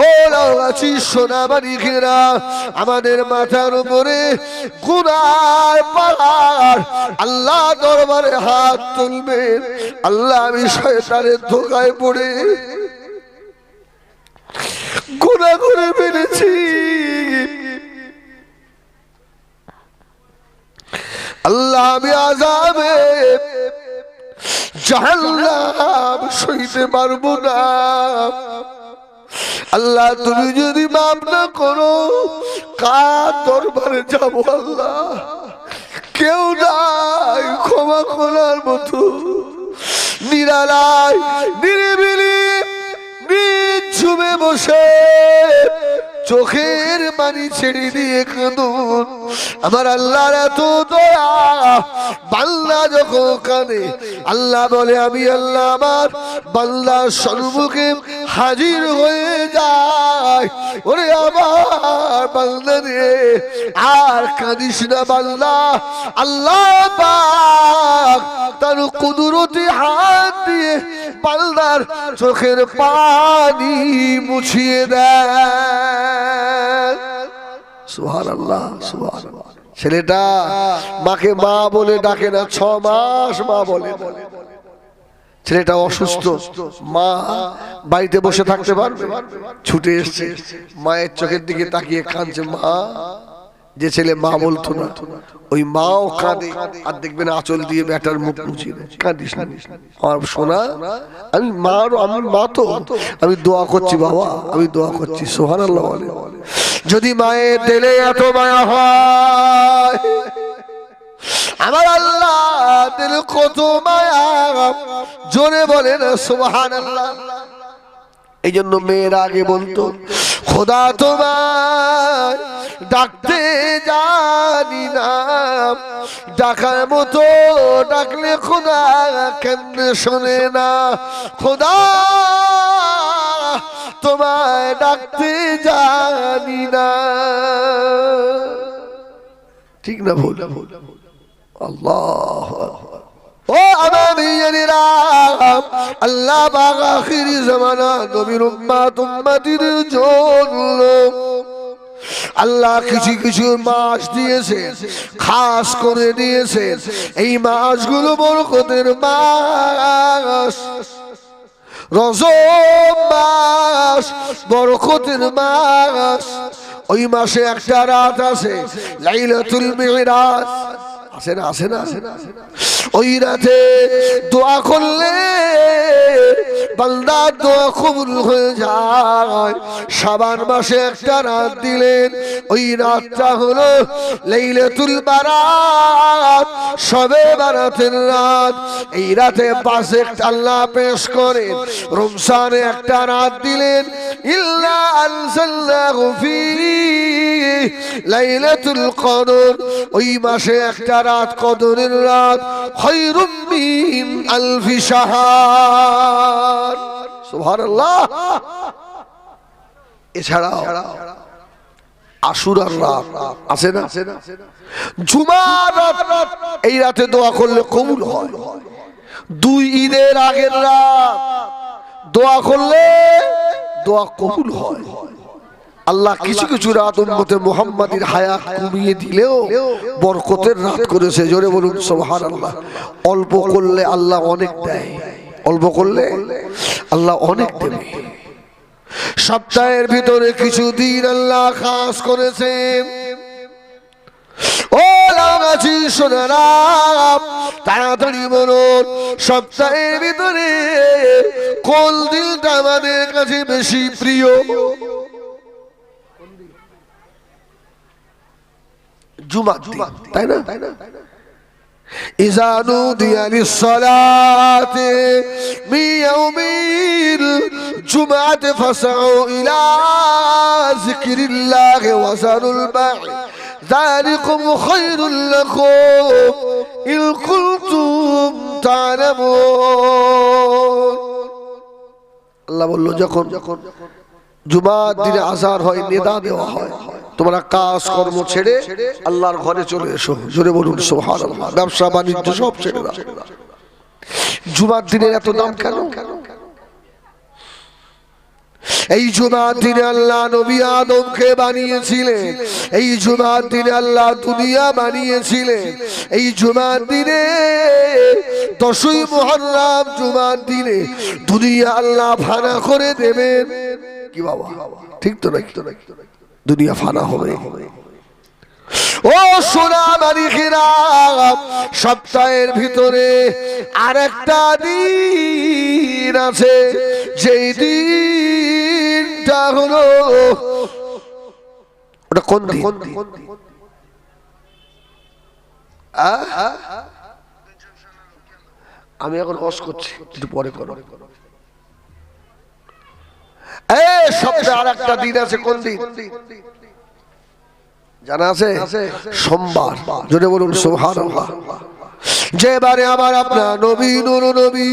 ও লাউগাছি সোনামানিকেরা, আমাদের মাথার উপরে গুনার পাহাড়, আল্লাহ দরবারে হাত তুলবেন। আল্লাহ আমি শয়তানের ধোঁকায় পড়ে গুনাহ করে ফেলেছি, আল্লাহ আমি আযাবে জাহান্নাম সইতে পারবো না। আল্লাহ তুমি যদি মাফ না করো কার দরবারে যাবো? আল্লাহ কেউ নাই ক্ষমা করার মতো। নিরালায় নিরিবিলি নিঝুমে বসে চোখের পানি ছেড়ে দিয়ে কাঁদুন। আমার আল্লাহর এত দয়া, বান্দা যখন কাঁদে আল্লাহ বলে আমি আল্লাহ আমার বান্দার সম্মুখে হাজির হয়ে যায়। ওরে আমার বান্দা রে আর কাঁদিস না বান্দা, আল্লাহ পাক তার কুদরতি হাত দিয়ে বান্দার চোখের পানি মুছিয়ে দেয়। সুবহানাল্লাহ সুবহানাল্লাহ। ছেলেটা মাকে মা বলে ডাকে না, 6 মাস মা বলে। ছেলেটা অসুস্থ, মা বাড়িতে বসে থাকতে পারবে? ছুটে এসছে, মায়ের চোখের দিকে তাকিয়ে কাঁদছে। মা, যে ছেলে মা বলতো না ওই মাও কাঁদে, আর দেখবেন আঁচল দিয়ে ব্যাটার মুখ মুছিয়ে দেয়। কাঁদিস না আমার সোনা, আমি মা তো আমি দোয়া করছি বাবা, আমি দোয়া করছি। সুবহানাল্লাহ বলে। যদি মায়ের দিলে এত মায়া হয়, আমার আল্লাহ দিল কত মায়া, জোরে বলে না সুবহানাল্লাহ। এই জন্য মেয়ের আগে বলতো খোদা তোমার ডাকতে জানি না, ডাকার মতো ডাকলে খোদা কেমনে শোনে না। খোদা তোমায় ডাকতে জানি না, ঠিক না ভুল? আল্লাহ ও আমামিয়ানিরা, আল্লাহ পাক আখিরি জামানা নবীর উম্মতির জন্য আল্লাহ কিছু কিছু মাস দিয়েছে, খাস করে দিয়েছে। এই মাসগুলো বরকতের মাস, রজব মাস বরকতের মাস। ওই মাসে একটা রাত আছে লাইলাতুল মিরাজ, আসে না? ওই রাতে দোয়া করলে বান্দার দোয়া কবুল হয়ে যায়। শাবান মাসে একটা রাত দিলেন, ওই রাতটা হলো লাইলাতুল বারাত, শবে বারাতের রাত। এই রাতে পাশে আল্লাহ পেশ করেন। রমজানে একটা রাত দিলেন, ইল্লা আনজালনাহু ফি লাইলাতুল কদর। ওই মাসে একটা রাত কদরের রাত, খায়রুম মিন আলফি শাহর। সুবহানাল্লাহ। এছাড়াও আশুরার রাত আছে না? জুমার রাত, এই রাতে দোয়া করলে কবুল হয়। 2 ঈদের আগের রাত দোয়া করলে দোয়া কবুল হয়। আল্লাহ কিছু কিছু রাত উম্মতে মুহাম্মাদির হায়াত কমিয়ে দিলেও বরকতের রাত করেছে। জোরে বলুন সুবহানাল্লাহ। অল্প করলে আল্লাহ অনেক দেয়, অল্প করলে আল্লাহ অনেক দেবে। সপ্তাহের ভিতরে কিছু দিন আল্লাহ খাস করেছে। ও লাগাছি সোনারা, তাড়াতাড়ি বলুন সপ্তাহের ভিতরে কোন দিনটা আমাদের কাছে বেশি প্রিয়? জুমা, তাই না? ইযা নুদিয়া লিস-সালাতি মিন ইয়াউমিল জুমআতি ফাসআউ ইলা যিকরিল্লাহি ওয়া যারুল বা'i যালিকুম খায়রুল লাকুম ইন কুনতুম তা'লামুন। আল্লাহ বলল যখন জুমার দিনে আযান হয়, নিদা দেওয়া হয়, তোমরা কাজ কর্ম ছেড়ে আল্লাহর ঘরে চলে এসো। জোরে বলুন সুবহানাল্লাহ। ব্যবসা বাণিজ্য সব ছেড়ে দাও। জুমার দিনের এত দাম কেন? এই জুমার দিনে আল্লাহ নবী আদমকে বানিয়েছিলেন, এই জুমার দিনে আল্লাহ দুনিয়া বানিয়েছিলেন, এই জুমার দিনে 10ই মুহররম জুমার দিনে দুনিয়া আল্লাহ ফানা করে দেবেন। কি বাবা ঠিক তো নাকি? দুনিয়া ফানা হবে। ও সোনা মানিকেরা, সপ্তাহের ভিতরে আরেকটা দিন আছে, যেই দিনটা হলো, ওটা কোন দিন? আমি এখন অস করছি, একটু পরে করো। সপ্তাহে আরেকটা দিন আছে, কোন দিন জানা আছে? সোমবার। জোরে বলুন সুবহানাল্লাহ। যেবারে আমার আপনার নবী নূর নবী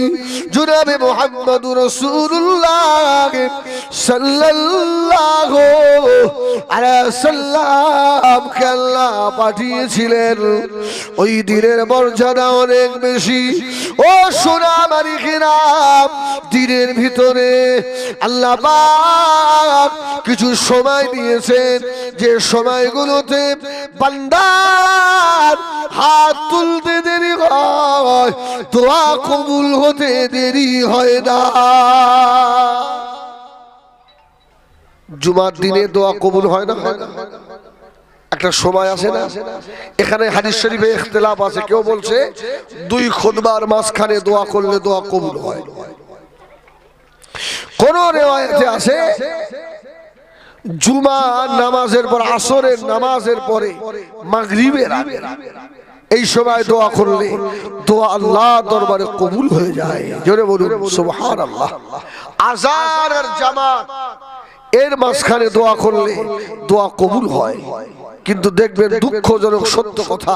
জনাবে মুহাম্মদুর রাসূলুল্লাহ সাল্লাল্লাহু আলাইহি ওয়াসাল্লাম কে আল্লাহ পাঠিয়েছিলেন, ওই দিনের মর্যাদা অনেক বেশি। ও সোনা মানিকেরা, দিনের ভিতরে আল্লাহ পাক কিছু সময় দিয়েছেন, যে সময়গুলোতে বান্দার হাত তুলতে দেরি হয়, দোয়া কবুল হতে দেরি হয় না। জুমার দিনে দোয়া কবুল হয় না? একটা সময় আছে না? এখানে হাদিস শরীফে ইখতিলাফ আছে, কেউ বলছে 2 খুতবার মাঝখানে দোয়া করলে দোয়া কবুল হয়। কোন রিওয়ায়াতে আছে জুমা নামাজের পর, আসরের নামাজের পরে, মাগরিবের আগে এই সময় দোয়া করলে দোয়া আল্লাহ দরবারে কবুল হয়ে যায়। জোরে বলুন সুবহানাল্লাহ। আযান আর জামাত এর মাঝখানে দোয়া করলে দোয়া কবুল হয়। কিন্তু দেখবেন দুঃখজনক সত্য কথা,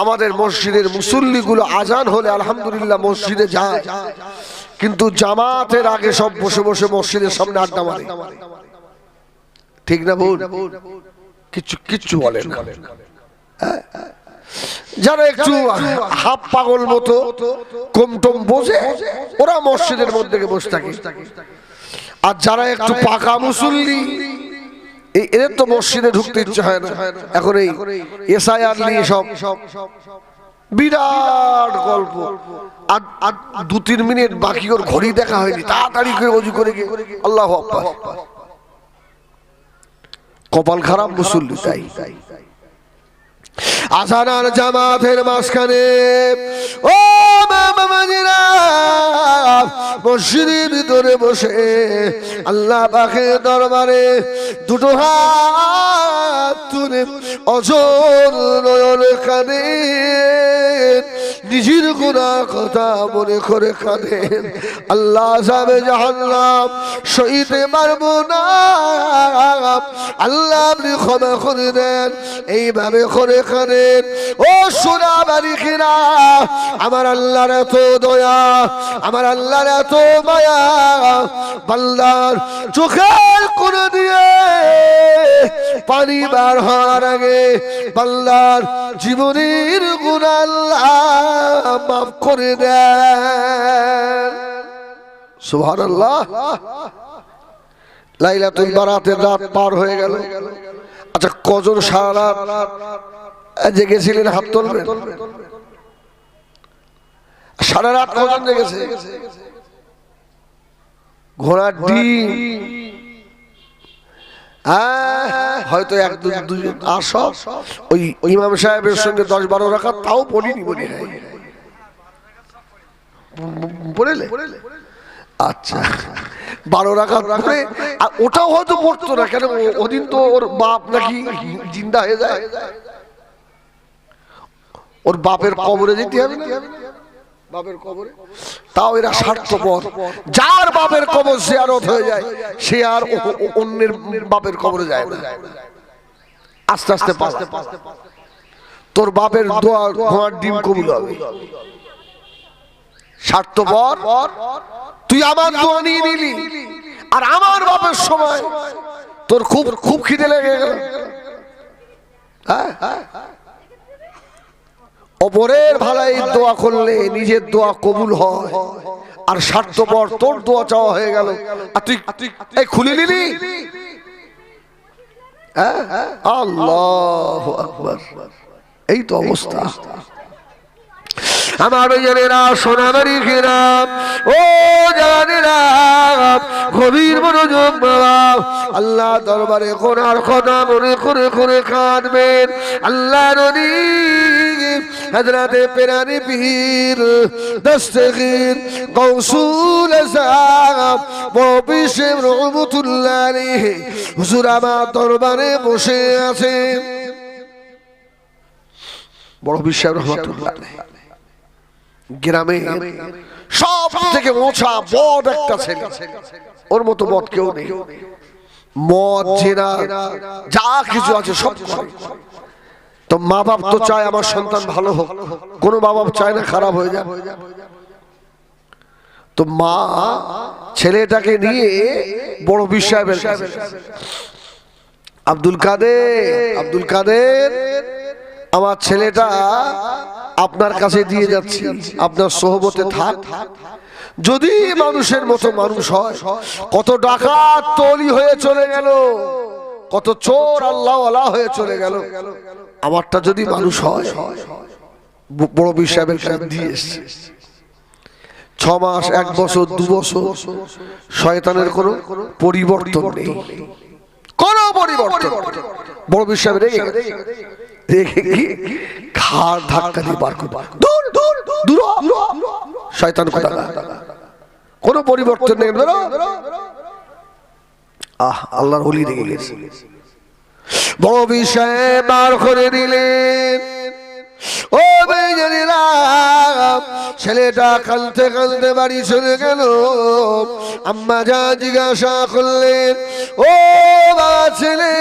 আমাদের মসজিদের মুসল্লিগুলো আজান হলে আলহামদুলিল্লাহ মসজিদে যায়, কিন্তু জামাতের আগে সব বসে বসে মসজিদের সামনে আড্ডা মারে। ঠিক না ভুল? কিচ্ছু বলেন না। যারা একটু হাফ পাগল মতো কমটম বোঝে, ওরা মসজিদের মধ্যে বসে থাকে। আর যারা একটু পাকা মুসল্লি, এদের তো মসজিদে ঢুকতে ইচ্ছে হয় না। এখন এই এসআইআর নিয়ে সব বিরাট গল্প। আর 2-3 মিনিট বাকি, ওর ঘড়ি দেখা হয়নি, তাড়াতাড়ি করে ওযু করে গিয়ে আল্লাহু আকবার। কপাল খারাপ মুসল্লি। তাই আযান আর জামাতের মাঝখানে ও মামাজিরা মসজিদের ভিতরে বসে আল্লাহ পাকের দরবারে দুটো হাত তুলে অঝোর নয়নে কাঁদেন, নিজের গুনাহ কথা মনে করে কাঁদেন। আল্লাহ যাবে জাহান্নাম সইতে পারবো না, আল্লাহ আপনি ক্ষমা করে দেন, এইভাবে করে কাঁদেন। ও সোনা মানিকেরা, আমার আল্লাহর এত দয়া, আমার আল্লাহর এত মায়া, বান্দার চোখের কোণ দিয়ে পানি বার হওয়ার আগে বান্দার জীবনের গুনাহ আল্লাহ মাফ করে দেন। সুবহানাল্লাহ। লাইলাতুল বারাতের রাত পার হয়ে গেল। আচ্ছা, কজন সারা রাত জেগেছিলেন? হাত তুলবেন। সারা রাত কজন জেগেছে? ঘোড়ার ডিম হয়তো 1-2 আসো, ওই ইমাম সাহেবের সঙ্গে 10-12 রাকাত তাও পড়িনি বলি হয় পড়লে। আচ্ছা, 12 রাকাত পড়ে, আর ওটাও হয়তো পড়তো না। কেন? ওদিন তো ওর বাপ নাকি জিন্দা হয়ে যায়, ওর বাপের কবরে যেতে হবে না, বাপের কবরে। তাও এরা স্বার্থপর, যার বাপের কবর জিয়ারত হয়ে যায় সে আর অন্যের বাপের কবরে যায় না। আস্তে আস্তে তোর বাপের দোয়া ঘোড়ার ডিম কবুল হবে। স্বার্থপর, তুই আমার দোয়া নিয়ে নিলি, আর আমার বাপের সময় তোর খুব খুব খিদে লেগে গেল। হ্যাঁ, অপরের ভালাই দোয়া করলে নিজের দোয়া কবুল হয়, আর স্বার্থপর, তোর দোয়া চাওয়া হয়ে গেল আর তুই এই খুলে নিলি। আল্লাহু আকবার, এই তো অবস্থা। আমার জানেরা, সোনামারি খেরাম, ও জানেরা, গভীর মনোযোগ বাবা, আল্লাহ দরবারে কোরআন কথা মনে করে করে কাঁদবেন। আল্লাহ নবী হযরতে পেরানি পীর দস্তগীর গৌসুল আযম ববিশের রহমাতুল্লাহ আলাইহি হুজুর আমার দরবারে বসে আছেন। বড় বিশ্ব রহমাতুল্লাহ আলাইহি গ্রামে সব থেকে মোছা বড় একটা ছেলে, ওর মতো বদ কেউ নেই। মদ জেনা যা কিছু আছে সব করে। তো মা বাপ তো চায় আমার সন্তান ভালো হোক, কোনো মা বাপ চায় না খারাপ হয়ে যায়। তো মা ছেলেটাকে নিয়ে বড় পীর সাহেবের কাছে, আব্দুল কাদের আমার ছেলেটা আপনার কাছে দিয়ে যাচ্ছি, আপনার সোহবতে থাক। যদি মানুষের মতো মানুষ হয়, কত ডাকাত তলি হয়ে চলে গেল, কত চোর আল্লাহওয়ালা হয়ে চলে গেল, আমারটা যদি মানুষ হয়। বড় পীর সাহেবের কাছে দিয়ে এসছে। 6 মাস, 1 বছর, 2 বছর শয়তানের কোনো পরিবর্তন নেই, কোনো পরিবর্তন। বড় পীর সাহেব রেগে দেখে কি ঘাড় ধাক্কা দিয়ে বার করে, দূর দূর দূর শয়তান কথা, কোনো পরিবর্তন নেই। আল্লাহর ওলি রেগে গেছে। বড় পীর সাহেব বার করে দিলেন। ও বেজানিরা, ছেলেটা কাঁদতে কাঁদতে বাড়ি চলে গেল। আম্মা যা জিজ্ঞাসা করলেন, ও বাবা ছেলে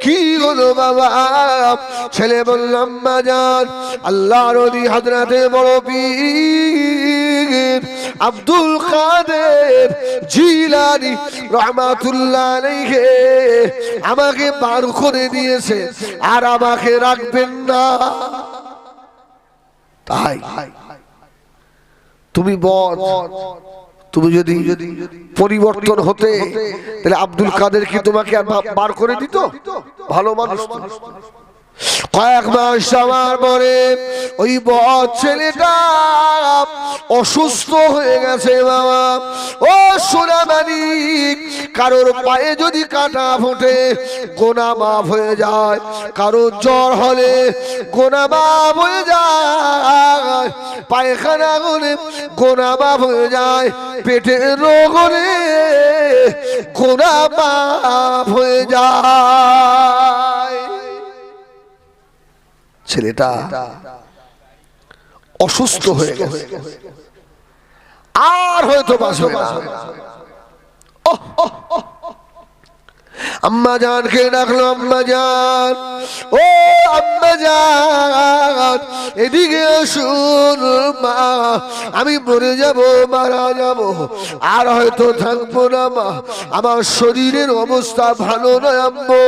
কি হলো বাবা? ছেলে বলল, আম্মা জান, আল্লাহর ওলি হযরতে বড় পীর আব্দুল কাদের জিলানী রাহমাতুল্লাহ আলাইহি আমাকে বার করে দিয়েছে, আর আমাকে রাখবেন না। তাই তুমি বল, তুমি যদি পরিবর্তন হতে, তাহলে আব্দুল কাদের কি তোমাকে বার করে দিত? ভালো মানুষ। কয়েক মাস যাওয়ার পরে ওই বদ ছেলেটা অসুস্থ হয়ে গেছে বাবা। ও সোনামানি, কারোর পায়ে যদি কাঁটা ফোটে গোনা মাফ হয়ে যায়, কারোর জ্বর হলে গোনা মাফ হয়ে যায়, পায়খানা হলে গোনা মাফ হয়ে যায়, পেটের রোগ হলে গোনা মাফ হয়ে যায়। ছেলেটা অসুস্থ হয়ে গেছে, আর হয়তো বাঁচবে না। আম্মা জানকে ডাকলো, আম্মা জান, ও আম্মা জান, এদিকে আসুন মা, আমি মরে যাব, মারা যাব, আর হয়তো থাকবো না মা, আমার শরীরের অবস্থা ভালো নয় আম্মু,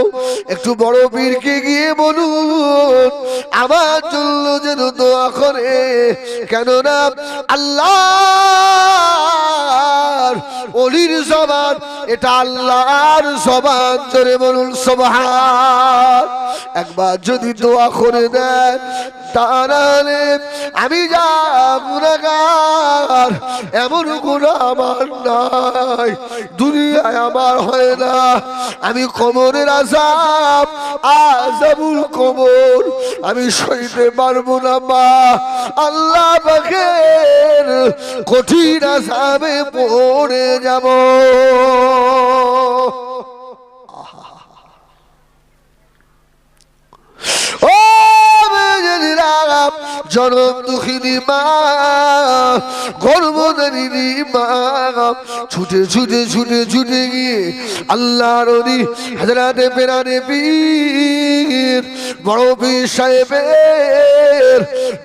একটু বড় পীরকে গিয়ে বলুন আমার জন্য যেন দোয়া করে, কেননা আল্লাহর ওলির জবান, এটা আল্লাহর জবান। জোরে বলুন সুবহান। একবার যদি দোয়া করে দেন, তাহলে আমি যা গুনাহগার, এমন গুনাহ আমার নাই, দুনিয়ায় আমার হয় না। আমি কবরের আযাব, আযাবুল কবর আমি সইতে পারবো না মা, আল্লাহ পাকের কঠিন আযাবে পড়ে যাব। ও জনম দুঃখিনী মা, গর্ভধারিণী মা, ছুটে ছুটে ছুটে ছুটে গিয়ে আল্লাহর ওলি হযরতে পেরানি পীর বড় পীর সাহেবের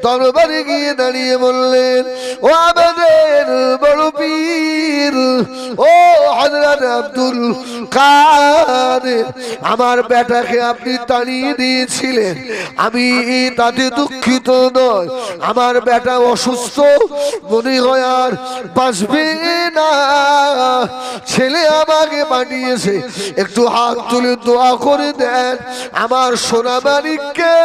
দরবারে গিয়ে দাঁড়িয়ে বললেন, ও আমাদের বড় পীর, ও হযরত আব্দুল কাদের আমার বেটাকে আপনি তাড়িয়ে দিয়েছিলেন, আমি তাতে দুঃখিত নয়। আমার বেটা অসুস্থ, মনে হয় আর বাঁচবে না। ছেলে আমাকে পাঠিয়েছে, একটু হাত তুলে দোয়া করে দেন আমার সোনা মানিককে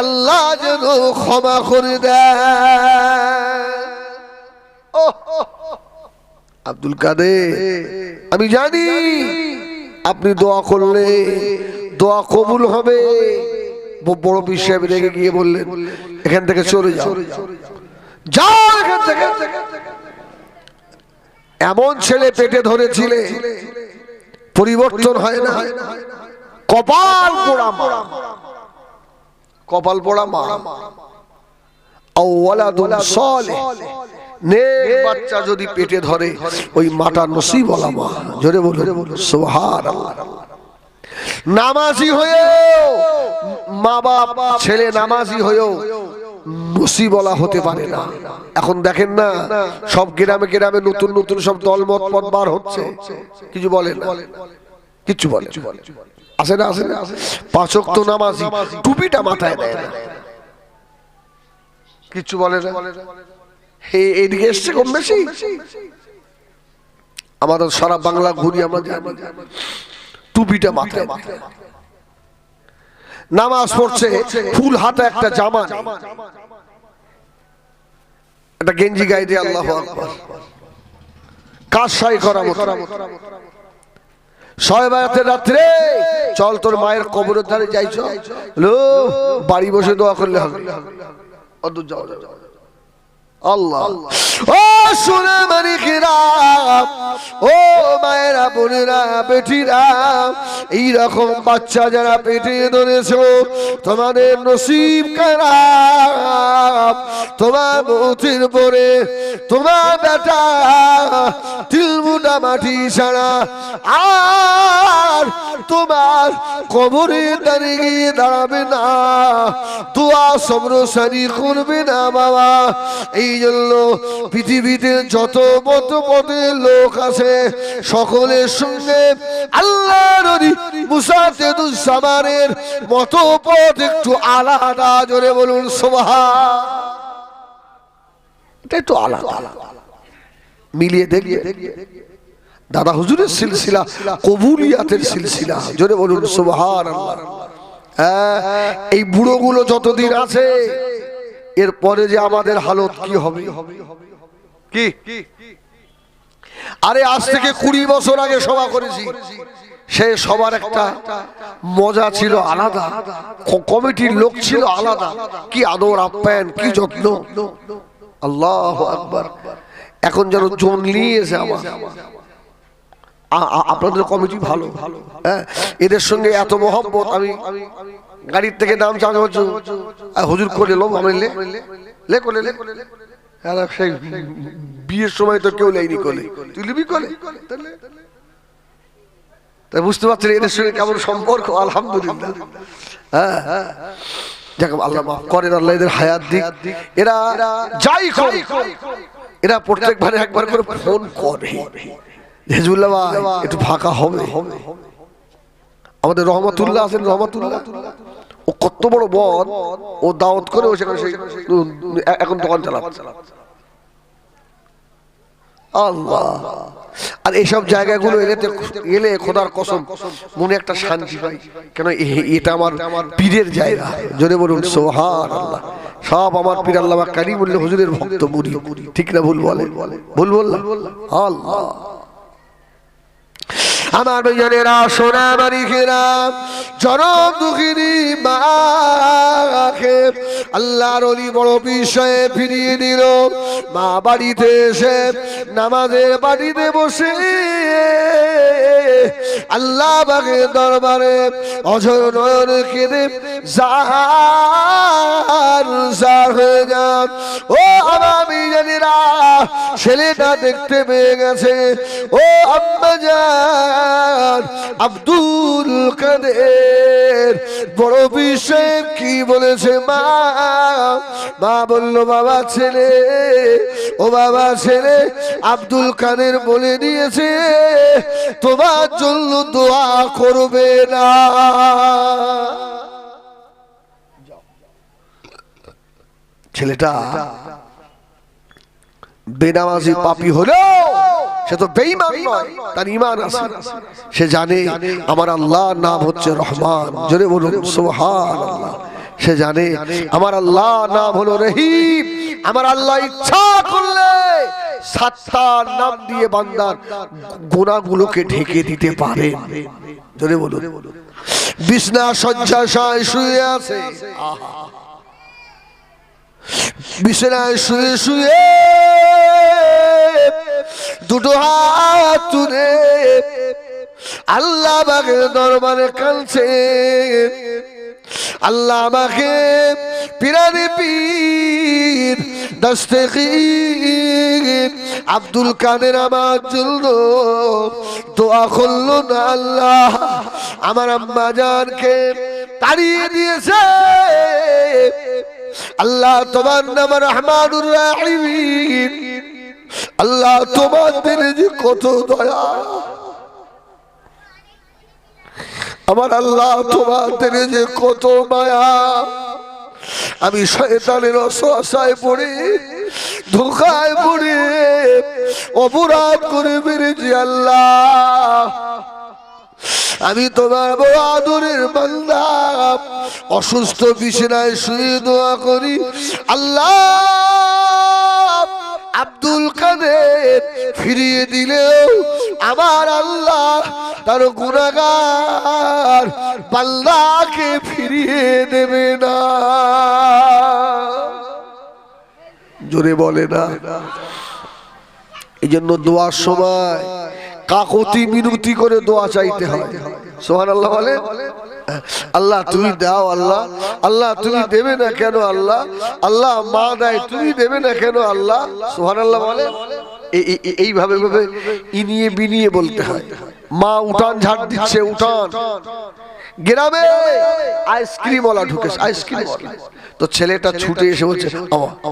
আল্লাহ যেন ক্ষমা করে দেন। আব্দুল কাদের, আমি জানি আপনি দোয়া করলে দোয়া কবুল হবে। বড় পীর সাহেব রেগে গিয়ে বললেন, এখান থেকে চলে যাও, যাও এখান থেকে। এমন ছেলে পেটে ধরেছিলে, পরিবর্তন হয় না। কপাল পোড়া মা, কপাল পোড়া মা। আওয়ালাদুন সালেহ, নেক বাচ্চা যদি পেটে ধরে ওই মাটা নসিবওয়ালা মা। জোরে বলুন সুবহানাল্লাহ। নামাজি হয়েও মা বাপ, ছেলে নামাজি হয়েও নসিবওয়ালা হতে পারে না। এখন দেখেন না, সব গ্রামে গ্রামে নতুন নতুন সব দলমত পথ বার হচ্ছে, কিছু বলে না, কিছু বলে আসে না, আসে না। পাঁচ ওয়াক্ত নামাজি, টুপিটা মাথায় দেয় না, কিছু বলে না। এইদিকে এসছে কম বেশি। আমাদের সারা বাংলা ঘুরি আমরা জানি, টুপিটা মাথায়, নামাজ পড়ছে ফুল হাতে, একটা জামা, একটা গেঞ্জি গায়ে দিয়ে আল্লাহু আকবার, কাজ সাই করা মতো। শবে বরাতের রাত্রে চল তোর মায়ের কবরের ধারে যাইছ, লো বাড়ি বসে দোয়া করলে হবে, অদূর যাও আল্লাহ। ও সোনা মানিকেরা, ও মায়েরা, বোনেরা, বেটিরা, এইরকম বাচ্চা যারা পেটে ধরেছো, তোমাদের নসিব খারাপ। তোমার মৌতের পরে তোমার বেটা তিলমুটা মাটি ছাড়া আর তোমার কবরে দাঁড়িয়ে গিয়ে দাঁড়াবে না, দোয়া সবরসানি করবে না বাবা। এই জন্য পৃথিবীতে যত মত পথের লোক আছে, সকলের সঙ্গে আল্লাহ নবী মুসা তেদুজ্জামানের মত পথ একটু আলাদা। জোরে বলুন সুবহান। এটা একটু আলাদা, মিলিয়ে দেখবে। দাদা হুজুরের সিলসিলা কবুলিয়াতের সিলসিলা। জোরে বলুন সুবহানাল্লাহ। এই বুড়োগুলো যতদিন আছে, এরপরে যে আমাদের হালত কি হবে। কি আরে আজ থেকে 20 বছর আগে সভা করেছি, সে সবার একটা মজা ছিল আলাদা, কমিটির লোক ছিল আলাদা, কি আদর আপ্যায়ন, কি যত্ন, আল্লাহু আকবার। এখন যেন জন নিয়েছে আমার। আপনাদের কমিটি ভালো, হ্যাঁ, এদের সঙ্গে এত মহব্বত। আমি গাড়ির থেকে নাম চাঁদ হুজুর করে লো, আমি লে করে লে। সেই বিয়ের সময় তো কেউ লেয়নি কোলে, তুই লিবি কোলে। তাই বুঝতে পারছেন এদের সঙ্গে কেমন সম্পর্ক। আলহামদুলিল্লাহ, হ্যাঁ, যাক আল্লাহ মাফ করেন, আল্লাহ এদের হায়াত দিক। এরা যাই করে, এরা প্রত্যেকবারে একবার করে ফোন করে, হেজবুল্লাহ ভাই একটু ফাঁকা হবে। আমাদের রহমতুল্লাহ আছেন, রহমতুল্লাহ, ও কত বড় বদ, ও দাওয়াত করে ও সেখানে এখন দোকান চালাচ্ছে। আল্লাহ, আর এইসব জায়গাগুলো এলে খোদার কসম মনে একটা শান্তি পাই, কেন এটা আমার পীরের জায়গা। জোরে বলুন সুবহানাল্লাহ। সব আমার পীর আল্লামা কারিমুল্লাহ হুজুরের ভক্ত মুরিদ, ঠিক না ভুল বলে? ভুল বললাম? আল্লাহ, আমার ভাইয়েরা, সোনা মানিকেরা, জনম দুঃখিনী মাকে আল্লাহর ওলি বড় বিষয়ে ফিরিয়ে দিল। মা বাড়িতে এসে নামাজের বাড়িতে বসে আল্লাহ পাকের দরবারে অঝর নয়ন কেঁদে জাহার হয়ে যান। ও আমার মেয়েরা, ছেলেটা দেখতে পেয়ে গেছে। ও আম্মা জান, আমার আব্দুল কাদের বড় বিষয় কি বলেছে মা? মা বলল বাবা ছেলে, ও বাবা ছেলে, আব্দুল কাদের বলে দিয়েছে তোমার জন্য দোয়া করবে না। ছেলেটা বেনামাজি পাপী হলেও সে তো বেঈমান নয়, তার ঈমান আছে। সে জানে আমার আল্লাহর নাম হচ্ছে রহমান, জোরে বলুন সুবহানাল্লাহ। সে জানে আমার আল্লাহর নাম হলো রহিম। আমার আল্লাহ ইচ্ছা করলে 7টা নাম দিয়ে বান্দার গুনাহগুলোকে ঢেকে দিতে পারেন, জোরে বলুন। বিছনা শয্যায় শুয়ে আছে, বিছানায় শুয়ে শুয়ে দুটো হাত তুলে আল্লাহ পাকের দরবারে কাঁদছে, আল্লাহ আমাকে পিরানি পীর দস্তগীর আব্দুল কাদের আমার জন্য দোয়া করলো না। আল্লাহ আমার আম্মা জানকে তাড়িয়ে দিয়েছে। আল্লাহ তোমার নাম রহমানুর রহিম, আল্লাহ তোমার দিলে যে কত দয়া, আমার আল্লাহ তোমার দিলে যে কত মায়া। আমি শয়তানের ওয়াসওয়াসায় পড়ে ধোঁকায় পড়ে অপরাধ করে মেরেছি। আল্লাহ আমি তোমার বড় আদরের বান্দা, অসুস্থ বিছানায় শুয়ে দোয়া করি আল্লাহ আব্দুল কাদের ফিরিয়ে দিলেও আমার আল্লাহ তার গুনাহগার বান্দাকে ফিরিয়ে দেবে না। জোরে বলে না। এই জন্য দোয়ার সময় কাকতি মিনতি করে দোয়া চাইতে হয়। সুবহানাল্লাহ বলে, আল্লাহ তুমি দাও, আল্লাহ আল্লাহ তুমি দেবে না কেন, আল্লাহ আল্লাহ মা দেয় তুমি দেবে না কেন আল্লাহ। সুবহানাল্লাহ বলে, এইভাবে ভাবে ইনিয়ে বিনিয়ে বলতে হয়। মা উঠান ঝাড় দিচ্ছে, উঠান গ্রামে আইসক্রিম ওয়ালা ঢুকেছে, আইসক্রিম তো ছেলেটা ছুটে এসে বলছে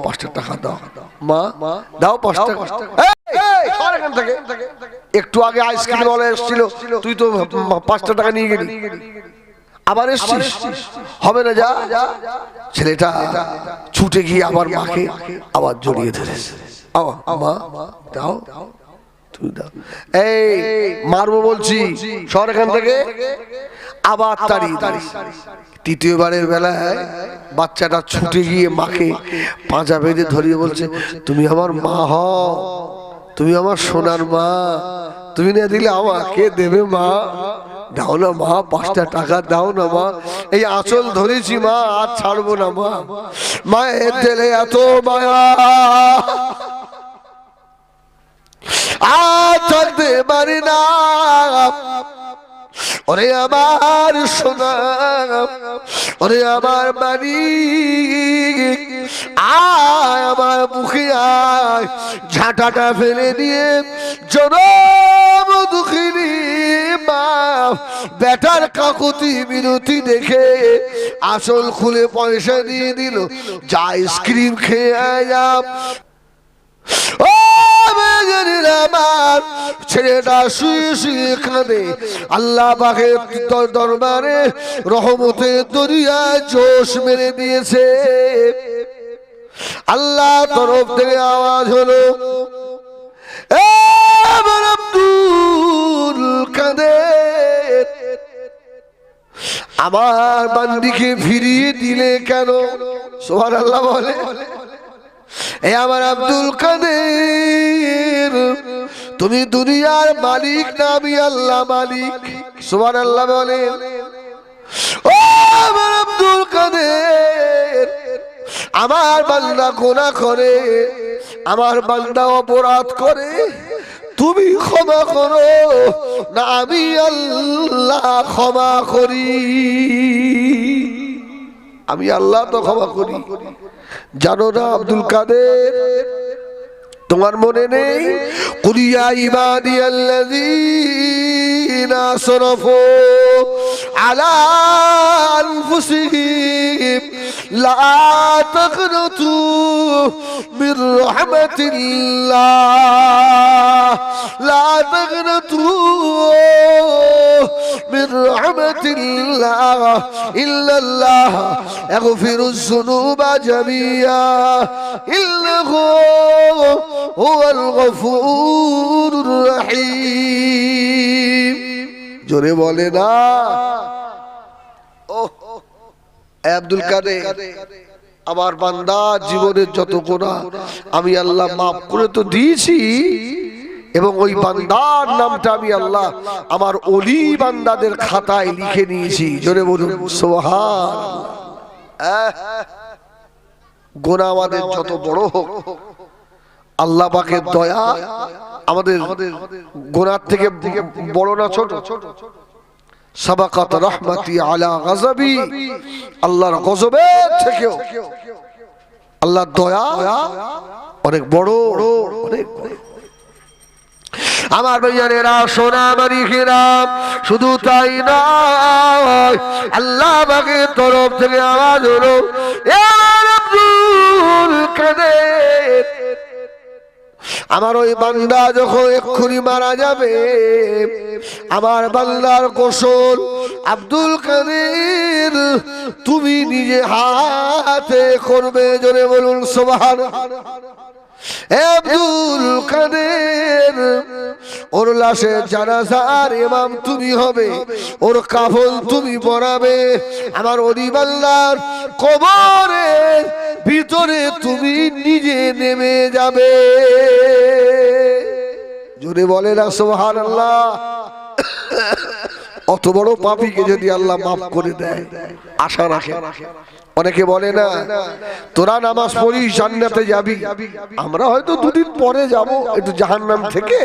5 টাকা দাও। মা দাও 5 টাকা। একটু আগে আইসক্রিম ওয়ালা এসেছিল, তুই তো 5 টাকা নিয়ে গেলি, আবার এসছিস, হবে না, যা। ছেলেটা ছুটে গিয়ে আবার মাকে আবার জড়িয়ে ধরেছে, মা দাও তুমি দাও, এই মারবো বলছি, সর এখান থেকে। আবার তাড়িয়ে দাঁড়িয়ে তৃতীয়বারের বেলায় বাচ্চাটা ছুটে গিয়ে মাকে পাঁজা বেঁধে ধরিয়ে বলছে তুমি আমার মা হও, তুমি আমার সোনার মা, তুমি না দিলে আমাকে দেবে মা, দাও না মা 5 টাকা দাও না মা, এই আঁচল ধরেছি মা, আর ছাড়বো না মা, মায়ের দিলে এত মায়া আর থাকতে পারি না। ওরে আমার সোনা, ওরে আমার বাড়ি, আয় আমার মুখে আয়, ঝাঁটাটা ফেলে দিয়ে জনম দুঃখিনী মা বেটার কাকুতি মিনতি দেখে আঁচল খুলে পয়সা দিয়ে দিল, যা আইসক্রিম খেয়ে যা। ছেলেটা শুয়ে শুয়ে কাঁদে, আল্লাহ পাকের দরবারে রহমতের দরিয়া জোশ মেরে দিয়েছে। আল্লাহ তরফ থেকে আওয়াজ হলো, আব্দুল কাদের আমার বান্দিকে ফিরিয়ে দিলে কেন? সুবহানাল্লাহ বলে, এ আমার আব্দুল কাদের তুমি দুনিয়ার মালিক না আমি আল্লাহ মালিক? সুবহানাল্লাহ বলে, ও আমার আব্দুল কাদের আমার বান্দা গুনাহ করে, আমার বান্দা অপরাধ করে, তুমি ক্ষমা করো না আমি আল্লাহ ক্ষমা করি? আমি আল্লাহ তো ক্ষমা করি। জানো না আব্দুল কাদের তোমার মনে নেই কুল ইয়া ইবাদিয়াল্লাযীনা আসরাফু আলা আনফুসিহিম লা তাকনাতু মির রাহমাতিল্লাহ লা তাকনাতু মির রাহমাতিল্লাহ ইল্লাল্লাহ ইয়াগফিরুয যুনুবা জামিআ ইন্নাহু হুয়াল গফুরুর রহিম। জোরে বলে না ও আব্দুল কাদের, আমার বান্দা জীবনের যত গুনাহ আমি আল্লাহ মাফ করে তো দিয়েছি, এবং ওই বান্দার নামটা আমি আল্লাহ আমার ওলি বান্দাদের খাতায় লিখে নিয়েছি। জোরে বলুন সুবহানাল্লাহ। গুনাহ আমাদের যত বড় হোক, আল্লাহ পাকের দয়া আমাদের গুনাহ থেকে বড় না ছোট? সাবাকাত রাহমাতি আলা গাযাবি, আল্লাহর গজবের থেকেও আল্লাহর দয়া অনেক বড়, অনেক বড়। আমার ভাইয়ারা সোনা মানিকেরাম, শুধু তাই নয়, আল্লাহ পাকের তরফ থেকে আওয়াজ হলো ইয়া আব্দুল কাদের, আমার ওই বান্দা যখন এক্ষুনি মারা যাবে, আমার বান্দার গোসল আব্দুল কাদের তুমি নিজে হাতে করবে। জোরে বলুন সুবহানাল্লাহ। আব্দুল কাদের, ওর লাশে জানাজার ইমাম তুমি হবে, ওর কাফন তুমি পরাবে, আমার ওলি বান্দার কবরের ভিতরে তুমি নিজে নেমে যাবে। জোরে বলে না সুবহানাল্লাহ। অত বড় পাপীকে যদি আল্লাহ মাফ করে দেয়, আশা রাখে। অনেকে বলে না তোরা নামাজ পড়িস জান্নাতে যাবি, আমরা হয়তো দুদিন পরে যাব একটু জাহান্নাম থেকে।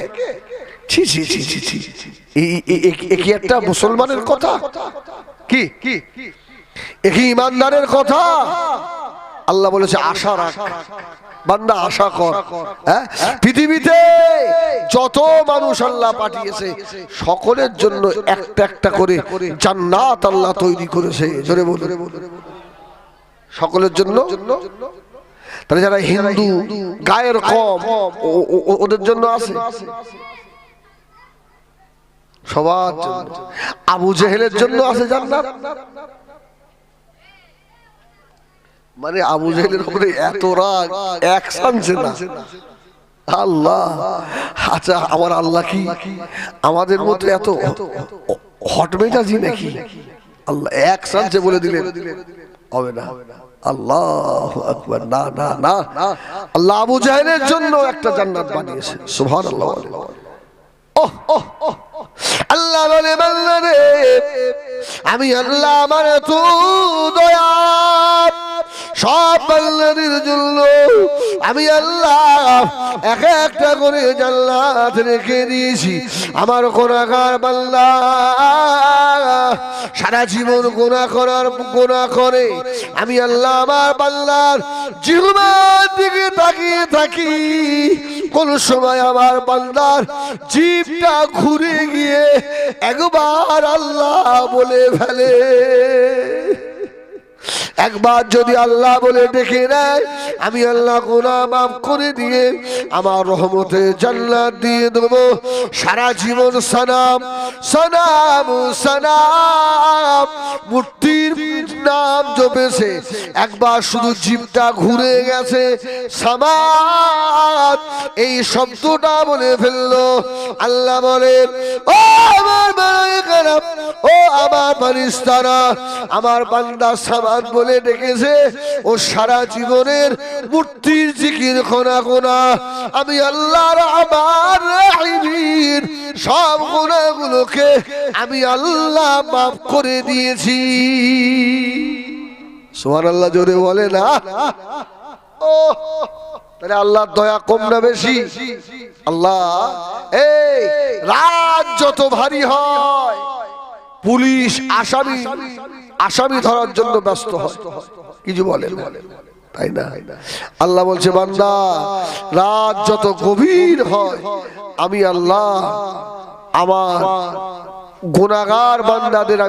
ছি ছি ছি ছি ছি, কি একটা মুসলমানের কথা? কি কি ইমানদারের কথা? আল্লাহ বলেছে আশা রাখ বান্দা, আশা কর। পৃথিবীতে যত মানুষ আল্লাহ পাঠিয়েছে সকলের জন্য একটা একটা করে জান্নাত আল্লাহ তৈরি করেছে। জোরে বলে সকলের জন্য। তাহলে যারা হিন্দু গায়ের কম ওদের জন্য আছে সবার জন্য। আবু জেহেলের জন্য আছে জান্নাত। মানে আবু জেহেলের উপরে এত রাগ, এক শানছে না আল্লাহ। আচ্ছা আমার আল্লাহ কি আমাদের মতো এত হট মেজাজি নাকি? আল্লাহ এক শানছে বলে দিলেন হবে না। আল্লাহু আকবার। না না না, আল্লাহ আবু জাহেলের জন্য একটা জান্নাত বানিয়েছে। সুবহানাল্লাহ। আল্লাহ বলে বান্দা রে, আমি আল্লাহ আমার এত দয়া সব বান্দাদের জন্য আমি আল্লাহ এক একটা করে জান্নাত রেখে দিয়েছি। আমার গুনাহগার বান্দা সারা জীবন গুনাহ করে, আমি আল্লাহ আমার বান্দার জিহ্বার দিকে তাকিয়ে থাকি। কোন সময় আমার বান্দার জিহ্বা ঘুরে গিয়ে একবার আল্লাহ বলে ফেলে। একবার যদি আল্লাহ বলে ডেকে নেয়, আমি আল্লাহ গুনাহ মাফ করে দিয়ে আমার রহমতে জান্নাত দিয়ে দেব। সারা জীবন সানাম সানাম সানাম মূর্তির নাম জপেছে, একবার শুধু জিভটা ঘুরে গেছে, সামাদ এই শব্দটা বলে ফেললো। আল্লাহ বলেন ও আমার মালায়েকারা, ও আমার ফেরেশতারা, আমার বান্দা সামাদ বলে ডেকেছে, ও সারা জীবনের মূর্তির জিকির খোনা আমি আল্লাহর আমার রাহিমিন সব গুনাহগুলোকে আমি আল্লাহ মাফ করে দিয়েছি। সুবহানাল্লাহ। জোরে বলে না। ও তাহলে আল্লাহর দয়া কম না বেশি? আল্লাহ এই রাত যত ভারী হয়, পুলিশ আসামি ধরার জন্য ব্যস্ত হয়, কিছু বলে তাই না? আল্লাহ বলছে বান্দা রাত যত গভীর হয় আমি আল্লাহ আমার গুনাহগার বান্দাদের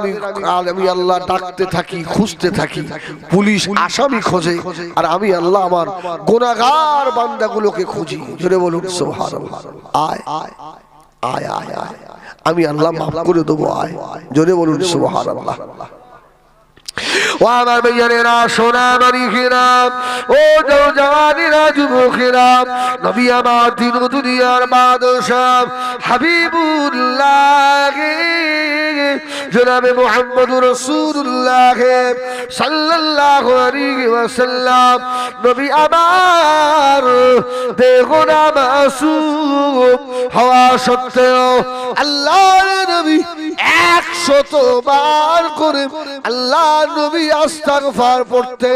আমি আল্লাহ ডাকতে থাকি, খুঁজতে থাকি। পুলিশ আসামি খোঁজে আর আমি আল্লাহ আমার গুনাহগার বান্দাগুলোকে খুঁজি। জোরে বলুন সুবহানাল্লাহ। আয় আয় আয় আয় আয়, আমি আল্লাহ মাফ করে দেবো। আয়, জোরে বলুন সুবহানাল্লাহ। ও আমার ভাইয়েরা, সোনামানিকেরা, ও জওয়ানেরা, যুবকেরা, নবী আমার দিন দুনিয়ার বাদশাহ হাবিবুল্লাহ জনাবে মুহাম্মদুর রাসূলুল্লাহ সাল্লাল্লাহু আলাইহি ওয়াসাল্লাম, নবী আমার বেগুনাহ মাসুম হওয়া সত্ত্বেও আল্লাহর নবী 100 বার করে আল্লাহ নবী ইস্তিগফার পড়তে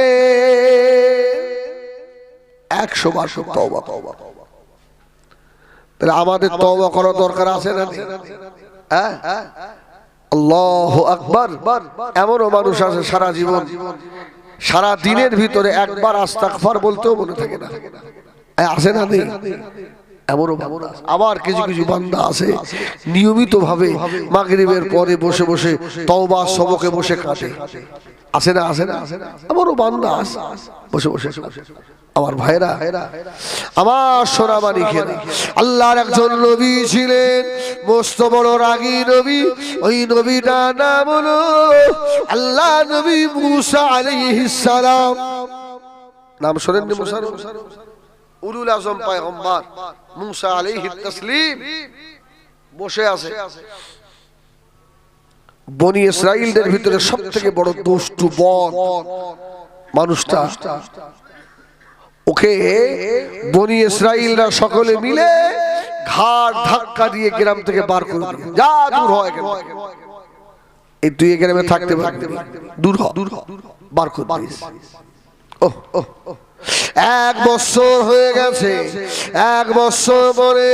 100 বার তওবা। তাহলে আমাদের তওবা করার দরকার আছে না? হ্যাঁ, আল্লাহু আকবার। এমনও মানুষ আছে সারা জীবন সারা দিনের ভিতরে একবার ইস্তিগফার বলতেও মনে থাকে না। আছে না? নেই? এমনও আবার কিছু কিছু বান্দা আছে নিয়মিত ভাবে মাগরিবের পরে বসে বসে তওবা সবকে বসে কাটে। আছে না? আছে না? আমারও বান্দা আছে বসে বসে। আমার ভাইরা, আমার সোনামানিকেরা, আল্লাহর একজন নবী ছিলেন, মস্ত বড় রাগী নবী। ওই নবীটার নাম হলো আল্লাহ নবী মুসা আলাইহিস সালাম। নাম শোনেননি মুসা? উলুল আযম পয়গম্বর মুসা আলাইহিস তাসলিম বসে আছে। বনি ইসরাইলদের ভিতরে সবথেকে বড় দুষ্টু বদ মানুষটা। ওকে বনি ইসরাইলরা সকলে মিলে ঘাড় ধাক্কা দিয়ে গ্রাম থেকে বার করে দিল। যা দূর হয়, এই তুই এই গ্রামে থাকতে পারবি না, দূর হ, বার করে দিস। ওহ ওহ, 1 বছর হয়ে গেছে। 1 বছর পরে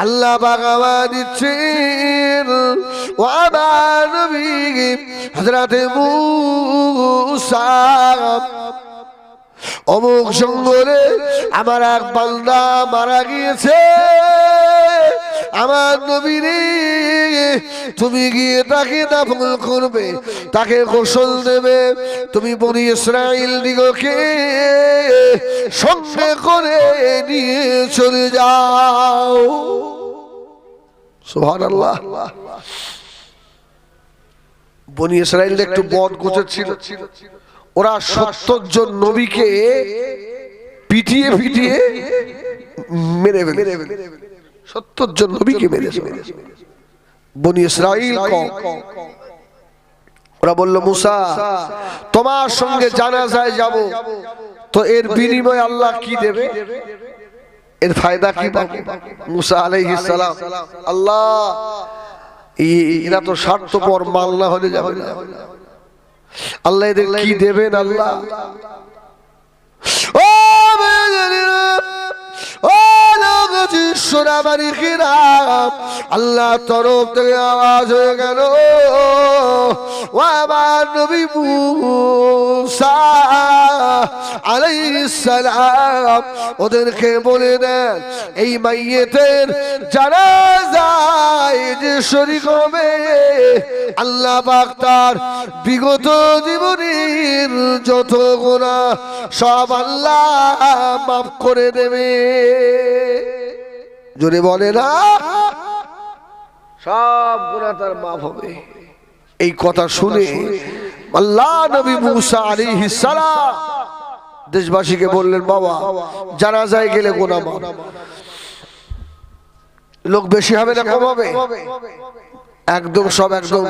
আল্লাহ বাগাবা দিচ্ছেন ও আমার নবী হযরতে মূসা, অমুক জঙ্গলে আমার এক বান্দা মারা গিয়েছে। আমার নবী রে, তুমি গিয়ে তাকে দাফন করবে, তাকে গোসল দেবে। তুমি বনি ইসরাইল দিগকে সঙ্গে করে নিয়ে চলে যাও। সুবহানাল্লাহ। বনি ইসরাইল একটু বদ গোছের ছিল। ওরা 70 জন নবীকে পিটিয়ে পিটিয়ে মেরে ফেলে। 70 জন নবীকে মেরেছে বনি ইসরাইল। ওরা বলল মুসা, তোমার সঙ্গে জানাজায় যাব, তো এর বিনিময়ে আল্লাহ কি দেবে? এর ফায়দা কি পাবো? মুসা আলাইহিস সালাম, আল্লাহ এরা তো স্বার্থপর, মাল না হলে যাবে না। আল্লাহ এদের কি দেবেন? আল্লাহ ও আল্লাহ তরফ থেকে আওয়াজ হয়ে গেল, ও আমার নবী মূসা আলাইহিস সালাম, ওদেরকে বলে দেন এই মাইয়েতের জানাজায় যে শরীক হবে আল্লাহ পাক তার বিগত জীবনের যত গুনাহ সব আল্লাহ মাফ করে দেবে। জোরে বলে না, সব গুনাহ তার মাফ হবে। এই কথা শুনে আল্লাহ নবী মূসা আলাইহিস সালাম দেশবাসীকে বললেন, বাবা জানাজায় গেলে গুনাহ মাফ। লোক বেশি হবে না কম হবে? একদম সব একদম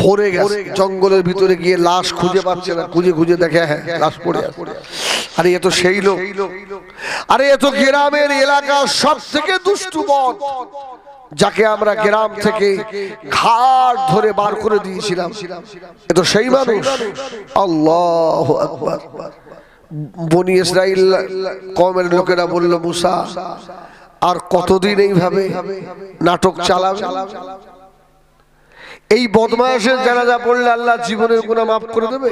ভরে গেছে। জঙ্গলের ভিতরে গিয়ে লাশ খুঁজে পাচ্ছে না, খুঁজে খুঁজে দেখে হ্যাঁ লাশ পড়ে আছে। আরে এ তো সেই লোক, আরে এ তো গ্রামের এলাকার সব থেকে দুষ্টু বদ, যাকে আমরা গ্রাম থেকে ঘাট ধরে বার করে দিয়েছিলাম। এ তো সেই মানুষ। আল্লাহু আকবার। বনি ইসরাইল কওমের লোকেরা বলল, মুসা আর কতদিন এইভাবে নাটক চালাবে? এই বদমায়েশের জানাজা পড়লে আল্লাহ জীবনের গুনাহ মাফ করে দেবে?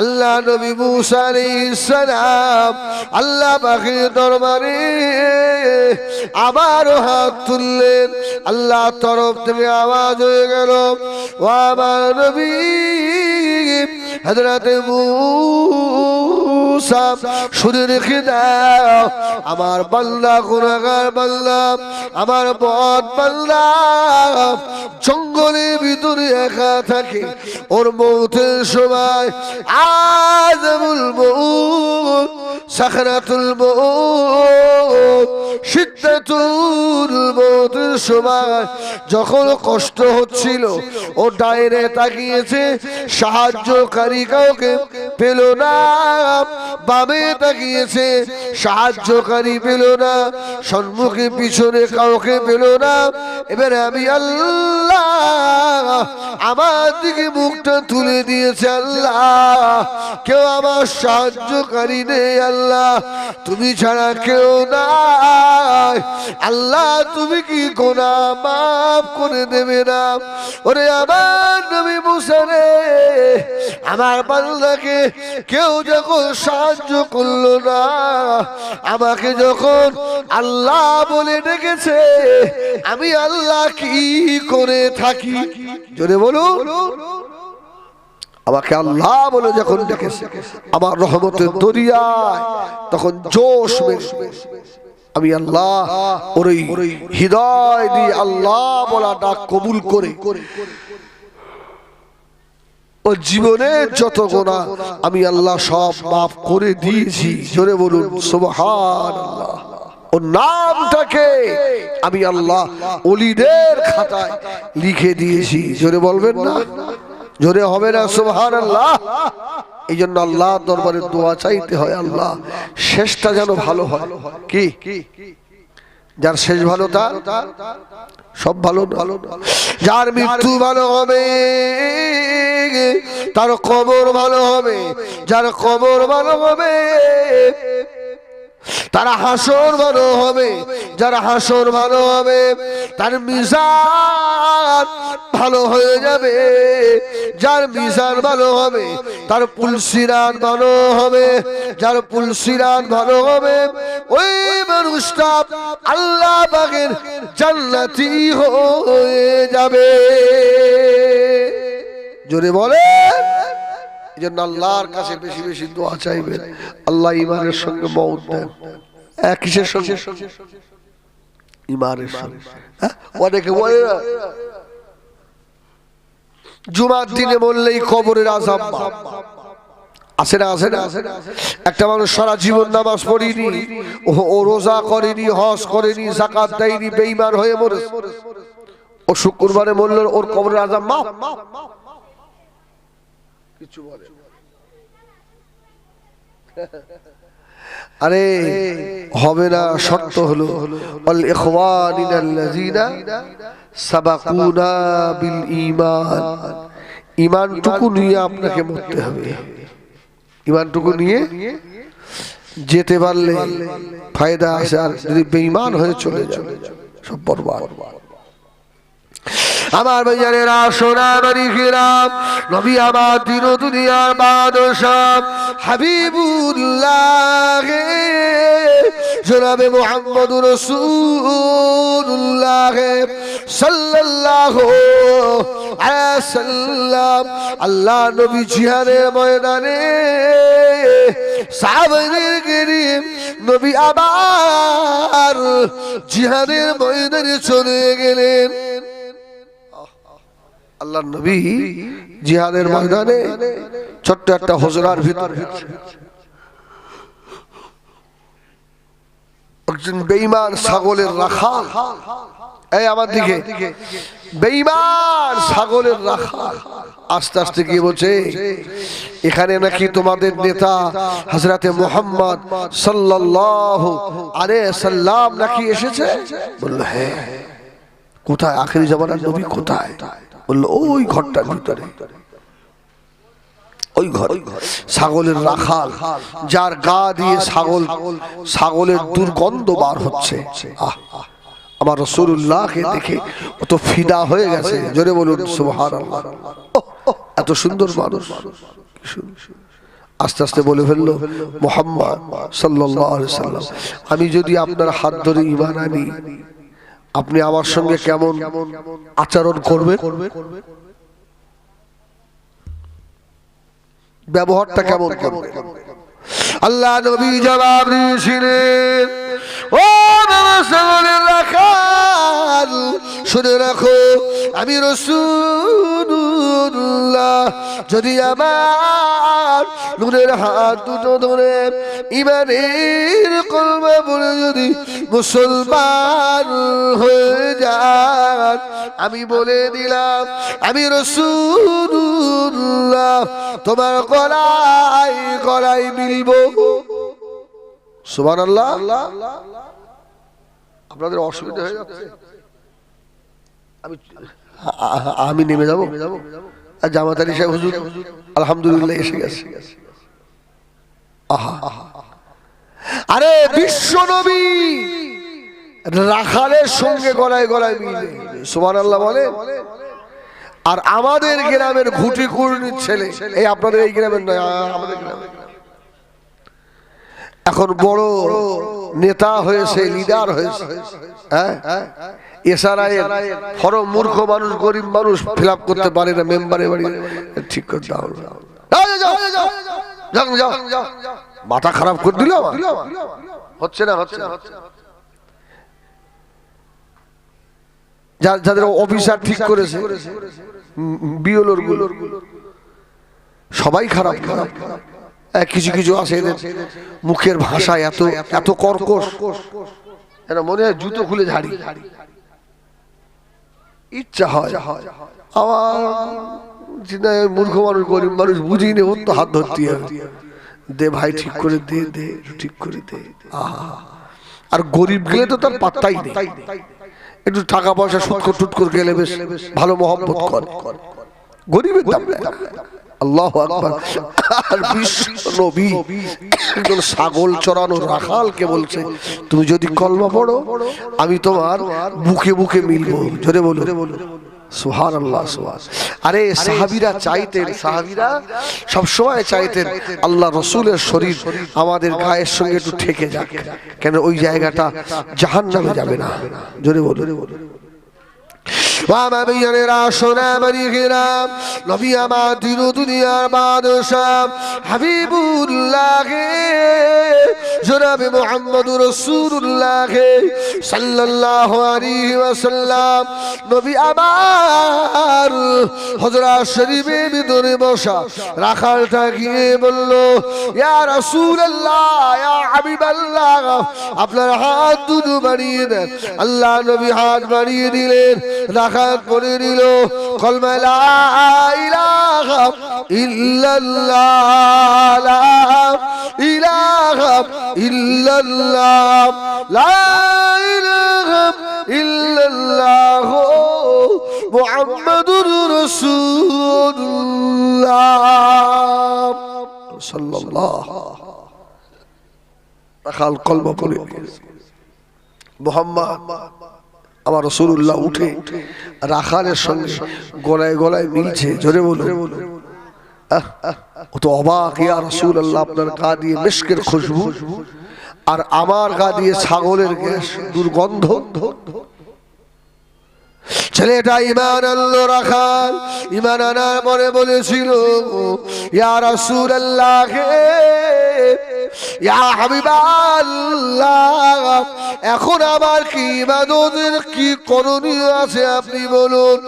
আল্লাহ নবী মুসা আলাইহিস সালাম আল্লাহ পাকের দরবারে আবার হাত তুললেন। আল্লাহ তরফ থেকে আওয়াজ হয়ে গেল, ও আমার নবী হযরত মুসা শুনে রেখে দাও, আমার বান্দা গুনাহগার বান্দা, আমার বদ বান্দা জঙ্গলের ভিতরে একা থাকে, ওর মৌতের সময় আযাবুল মউত, সাকরাতুল মউত, শিদ্দাতুল মউতের সময় যখন কষ্ট হচ্ছিল, ও ডাইরে তাকিয়েছে, সাহায্যকারী কাউকে পেল না, বামে তাকিয়েছে, সাহায্যকারী পেল না, সম্মুখে পিছনে কাউকে পেল না। এবারে আমি আল্লাহ আমার দিকে মুখটা তুলে দিয়েছে, আল্লাহ কেউ আমার সাহায্যকারী নেই, আল্লাহ তুমি ছাড়া কেউ নাই, আল্লাহ তুমি কি গুনাহ মাফ করে দেবে না? ওরে আমার নবী মুসা রে, আমার বান্দাকে কেউ যখন সাহায্য করলো না, আমাকে যখন আল্লাহ বলে ডেকেছে, আমি আল্লাহ কি করে থাকি? জোরে বলুন। আমাকে আল্লাহ বলে যখন ডেকেছে আমার রহমতের দরিয়ায়, তখন জোশ মেরে আমি আল্লাহ ওর হৃদয় দিয়ে আল্লাহ বলা ডাক কবুল করে ও জীবনের যত গুনাহ আমি আল্লাহ সব মাফ করে দিয়েছি। জোরে বলুন সুবহানাল্লাহ। ও নামটাকে আমি আল্লাহ ওলিদের খাতায় লিখে দিয়েছি। জোরে বলবেন না? জোরে হবে না সুবহানাল্লাহ? এই জন্য আল্লাহ দরবারে দোয়া চাইতে হয়, আল্লাহ শেষটা যেন ভালো হয়। কি যার শেষ ভালো তার সব ভালো, যার মৃত্যু ভালো হবে তার কবর ভালো হবে, যার কবর ভালো হবে তার হাসর ভালো হবে, যার হাসর ভালো হবে তার মিজান ভালো হয়ে যাবে, যার মিজান ভালো হবে তার পুলসিরাত ভালো হবে, যার পুলসিরাত ভালো হবে ওই মানুষটা আল্লাহ পাকের জান্নাতি হয়ে যাবে। জোরে বলে। এই জন্য আল্লাহর কাছে বেশি বেশি দোয়া চাইবেন, আল্লাহ ঈমানের সঙ্গে মওত দেন। কিসের সঙ্গে? ঈমানের সঙ্গে। অনেকে বলে না জুমার দিনে বললেই কবরের আযাব আসে না, আসে না? একটা মানুষ সারা জীবন নামাজ পড়েনি, ও রোজা করেনি, হজ করেনি, যাকাত দেয়নি, বেঈমান হয়ে মরেছে, ও শুক্রবারে বলল ওর কবরের আযাব মাফ। কিছু বলে আরে হবে না, শর্ত হলো আল ইখওয়ানিনাল্লাযিনা সাবাকুনা বিল ঈমান। ঈমানটুকু নিয়ে আপনাকে মরতে হবে, ঈমানটুকু নিয়ে যেতে পারলে ফায়দা আছে, আর যদি বেঈমান হয়ে চলে যাবে সব বরবাদ। আমার ভাইজানেরা, সোনামারি কিরাম, নবী আমার দিন দুনিয়ার বাদশাহ হাবিবুল্লাহ জনাবে মুহাম্মদুর রাসূলুল্লাহ সাল্লাল্লাহু আলাইহি ওয়াসাল্লাম আল্লাহ নবী জিহাদের ময়দানে সাহাবাদের গরিব নবী আবার জিহাদের ময়দানে চলে গেলেন। আল্লাহ নবী জিহাদের ময়দানে ছোট্ট একটা হুজরার ভিতরে একজন বেঈমান ছাগলের রাখাল, এই আমার দিকে, বেঈমান ছাগলের রাখাল আস্তে আস্তে গিয়ে বলছে এখানে নাকি তোমাদের নেতা হযরতে মুহাম্মদ সাল্লাল্লাহু আলাইহি সাল্লাম নাকি এসেছে? বলল হ্যাঁ। কোথায়? আখিরি জামানার নবী কোথায়? বলল ওই ঘরটার ভিতরে, ওই ঘর। ছাগলের রাখাল, যার গা দিয়ে ছাগলের দুর্গন্ধ বার হচ্ছে, আমার রাসূলুল্লাহকে দেখে ও তো ফিদা হয়ে গেছে। জোরে বলুন সুবহানাল্লাহ। এত সুন্দর মানুষ। আস্তে আস্তে বলে ফেললো মুহাম্মদ সাল্লাল্লাহু আলাইহি ওয়াসাল্লাম, আমি যদি আপনার হাত ধরে ঈমান আনি, আপনি আমার সঙ্গে কেমন আচরণ করবে, ব্যবহারটা কেমন করবে? আল্লাহ নবী জবাব দিয়েছিলেন, ও রাসূলের রাখাল, শুনে রাখো, আমি রাসূলুল্লাহ যদি আমার নূরের হাত দুটো ধরে ঈমানের কলমা বলে যদি মুসলমান হয়ে যান, আমি বলে দিলাম আমি রাসূলুল্লাহ তোমার গলায় গলায় মিলব। সুবহানাল্লাহ। আপনাদের অসুবিধা হয়ে যাচ্ছে? আমি নেমে যাবো? জামাত আলী সাহেব হুজুর আলহামদুলিল্লাহ এসে গেছে। আহা, আরে বিশ্ব নবী রাখালের সঙ্গে গলায় গলায় মিলবে। সুবহানাল্লাহ বলে। আর আমাদের গ্রামের ঘুটি কুড়নির ছেলে, এই আপনাদের এই গ্রামের নয়, আমাদের গ্রামের, এখন বড় নেতা হয়েছে, লিডার হয়েছে, হ্যাঁ, এসআরআই ফরম মূর্খ মানুষ, গরিব মানুষ ফিল আপ করতে পারে না, মেম্বারে বাড়ি ঠিক করে দাও, মাথা খারাপ করে দিল। হচ্ছে না, হচ্ছে না। যাদের অফিসার ঠিক করেছে, বিএলওর গুলো সবাই খারাপ খারাপ। কিছু কিছু আছে এদের মুখের ভাষা এত এত কর্কশ, এরা মনে হয় জুতো খুলে ঝাড়ি। ইচ্ছা হয় আমার মূর্খ মানুষ, গরিব মানুষ বুঝিনি, ওর তো হাত ধরতে হবে, দে ভাই ঠিক করে দে, দে ঠিক করে দে। আর গরিব গেলে তো তার পাত্তাই নেই, একটু টাকা পয়সা সুৎকর টুৎকর গেলে বেশ ভালো মহব্বত করে, গরিবের দাম নেয়। আল্লাহু আকবার। আর বিশ্ব নবী একজন ছাগল চড়ানো রাখালকে বলছে, তুমি যদি কলমা পড়ো আমি তোমার বুকে বুকে মিলবো। জোরে বলো সুবহানাল্লাহ। আরে সাহাবীরা চাইতেন, সাহাবীরা সবসময় চাইতেন আল্লাহ রসুলের শরীর আমাদের গায়ের সঙ্গে একটু ঠেকে যাক, কেন ওই জায়গাটা জাহান্নামে যাবে না। জোরে বলো। নবী আমার দিন দুনিয়ার বাদশাহ হাবিবুল্লাহ জনাবে মুহাম্মদুর রাসূলুল্লাহ সাল্লাল্লাহু আলাইহি ওয়াসাল্লাম, নবী আমার হুজরা শরীফে ভিতরে বসা রাখালটা গিয়ে বলল, ইয়া রাসূলুল্লাহ, ইয়া হাবিবাল্লাহ, আপনার হাত দুটো বাড়িয়ে দেন। আল্লাহ নবী হাত বাড়িয়ে দিলেন, রাখাত পড়ে দিল কলমা লা ইলাহা ইল্লাল্লাহ, লা ইলাহা ইল্লাল্লাহ, লা ইলাহা ইল্লাল্লাহ মুহাম্মাদুর রাসূলুল্লাহ সাল্লাল্লাহু। রাখাল কলমা পড়ে মুহাম্মদ আমার রাসূলুল্লাহ উঠে রাখালের সঙ্গে গলায় গলায় মিলছে। জোরে বলো। ও তো অবাক, ইয়া রাসূলুল্লাহ, আপনার গা দিয়ে মিশকের খুশবু আর আমার গা দিয়ে ছাগলের গ্যাস, দুর্গন্ধ। ছেলেটা ঈমান আনলো। রাখাল ঈমান আনার পরে বলেছিল, ইয়া রাসূলুল্লাহ, ইয়া হাবিবাল্লাহ, এখন আমার কি ইবাদতের কি করণীয় আছে আপনি বলুন।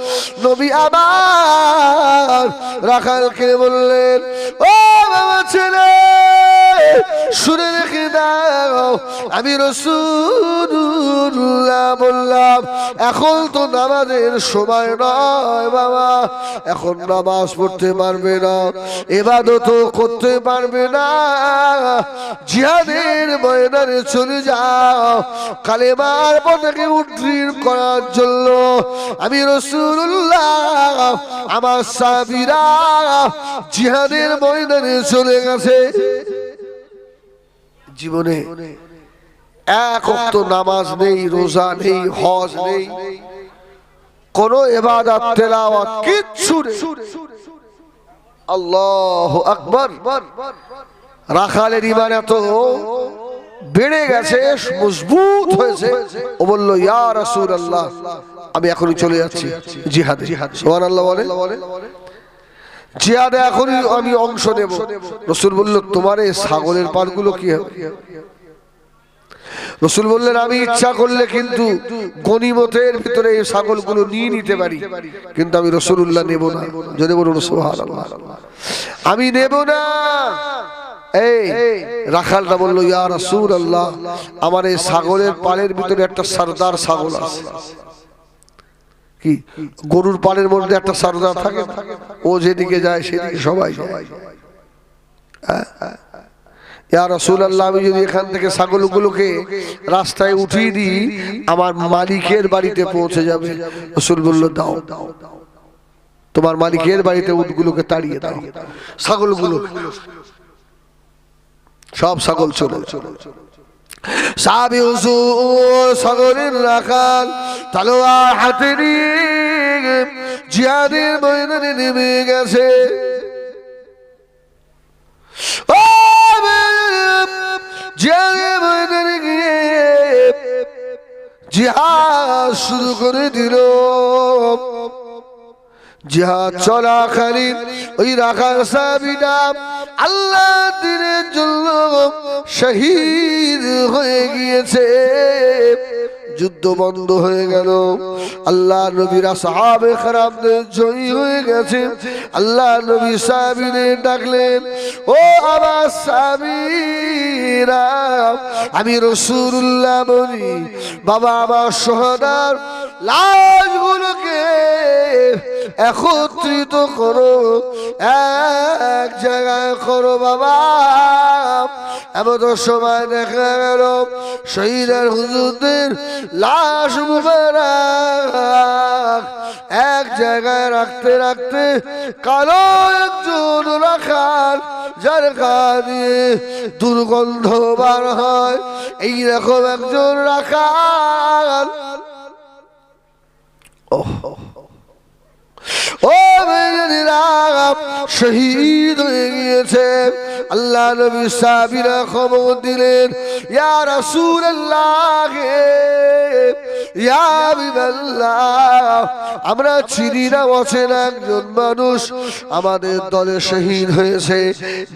নবী আমার রাখালকে বললেন, ও বাবা ছেলে, শুনে রেখে দাও, আমি রাসূলুল্লাহ বললাম, এখন তো নামাজের সময় নয় বাবা, এখন নামাজ পড়তে পারবে না, ইবাদত করতে পারবে না, জিহাদের ময়দানে চলে যাও কালেমার পতাকা উত্তীর্ণ করার জন্য। আমি রাসূলুল্লাহ, আমার সাহাবীরা জিহাদের ময়দানে চলে গেছে। জীবনে এক ওয়াক্ত নামাজ নেই, রোজা নেই, হজ নেই, কোনো ইবাদত তেলাওয়াত কিচ্ছু নেই। আল্লাহু আকবার। রাখালের ঈমান এত বেড়ে গেছে, মজবুত হয়েছে, ও বলল ইয়া রাসূলুল্লাহ আমি এখনই চলে যাচ্ছি জিহাদে। সুবহানাল্লাহ বলে, জিহাদে এখনই আমি অংশ নেব। রাসূল বলল তোমার এই ছাগলের পালগুলো কি হবে? রাসূল বললেন আমি ইচ্ছা করলে কিন্তু গনিমতের ভিতরে এই ছাগলগুলো নিয়ে নিতে পারি, কিন্তু আমি রাসূলুল্লাহ নেব না। যদি বলুন সুবহানাল্লাহ, আমি নেব না। এই রাখালটা বলল ইয়া রাসূলুল্লাহ আমার এই ছাগলের পালের ভিতরে একটা সরদার ছাগল আছে। কি গরুর পালের মধ্যে একটা সরদার থাকে, ও যেদিকে যায় সেদিকে সবাই যায়। ইয়া রাসূলুল্লাহ আমি যদি এখান থেকে ছাগলগুলোকে রাস্তায় উঠিয়ে দিই আমার মালিকের বাড়িতে পৌঁছে যাবে। রাসূল বলল দাও, তোমার মালিকের বাড়িতে উটগুলোকে তাড়িয়ে দাও। ছাগলগুলো সব ছাগল চলে সাহাবী হুজুর ছাগলের রাখাল তলোয়ার হাতে নিয়ে জিহাদের ময়দানে নেমে গেছে। জিহাদের ময়দানে গিয়ে জিহাদ শুরু করে দিল। জিহাদ চলাকালীন ওই রাখাল সাহাবীরা আল্লাহ দ্বীনের জন্য শহীদ হয়ে গিয়েছে। যুদ্ধ বন্ধ হয়ে গেল, আল্লাহ নবীরা সাহাবে কেরামদের জয়ী হয়ে গেছে। আল্লাহ নবী সাহাবীদের ডাকলেন, ও আমার সাহাবীরা আমি রাসূলুল্লাহ বলি বাবা আমার শহীদার লাশগুলোকে একত্রিত করো, এক জায়গায় করো বাবা। এমন সময় দেখা গেল শহীদের হুজুরদের লাশ মুবারক এক জায়গায় রাখতে রাখতে কালো একজন রাখাল যার গা দিয়ে দুর্গন্ধ বার হয়, এইরকম একজন রাখাল ও শহীদ হয়ে গিয়েছে। আল্লাহ নবী সাহাবীরা খবর দিলেন ইয়া রাসূলুল্লাহ ইয়া হাবিবাল্লাহ আমরা চিনি না অচেনা একজন মানুষ আমাদের দলে শহীদ হয়েছে,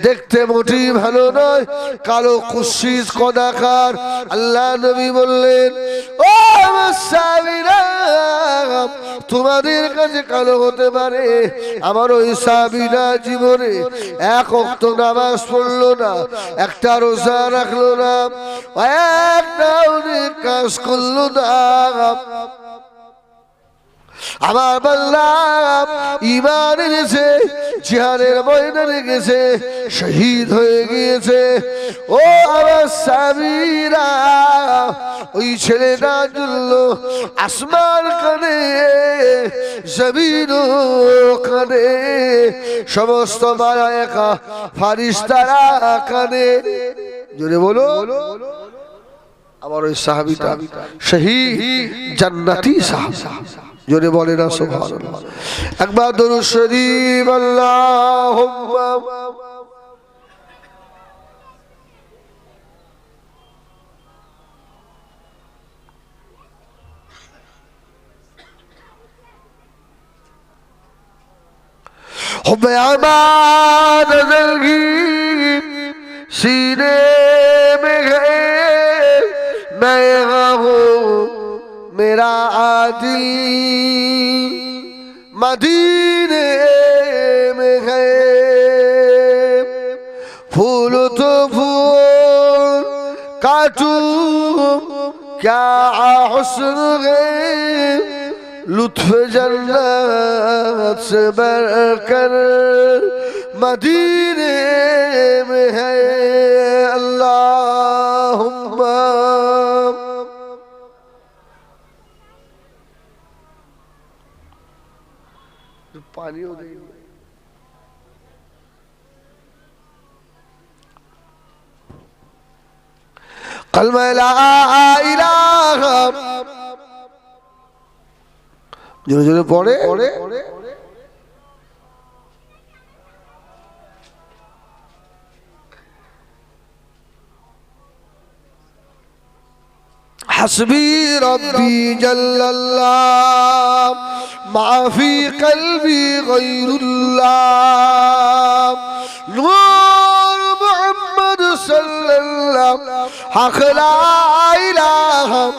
দেখতে মোটেই ভালো নয়, কালো কুৎসিত কদাকার। আল্লাহ নবী বললেন ও আমার সাহাবীরা তোমাদের কাছে কালো হতে পারে, আমার ওই সাহাবীরা জীবনে এক ওয়াক্ত নামাজ পড়লো না, একটা রোজা রাখলো না, একটা অনেক কাজ করলো না। আমার বান্দা ঈমান এনেছে, জিহাদের ময়দানে গেছে, শহীদ হয়ে গিয়েছে। ও আমার সাহাবীরা ওই ছেলেটা জন্য আসমান কাঁদে, জমিন কাঁদে, সমস্ত মালায়েকা ফারিস্তারা কাঁদে। জোরে বলো আমার ওই সাহাবীটা শহীদ জান্নাতি সাহাবী। জোরে বলে না সুবহানাল্লাহ। একবার দরুদ শরীফ আল্লাহুম্মা हुब्बे आमान नज़रगी सीने में है मैं हूँ मेरा आदिल मदीने में है। फूल तो फूल काटूं क्या हुस्न है, लुत्फ जन्नत से बढ़कर मदीने में है। अल्लाहुम्मा पानी हो गई। কালমা লা ইলাহা জোরে জোরে পড়ে حسبي ربي جل الله ما في قلبي غير الله نور محمد صلى الله حق لا إله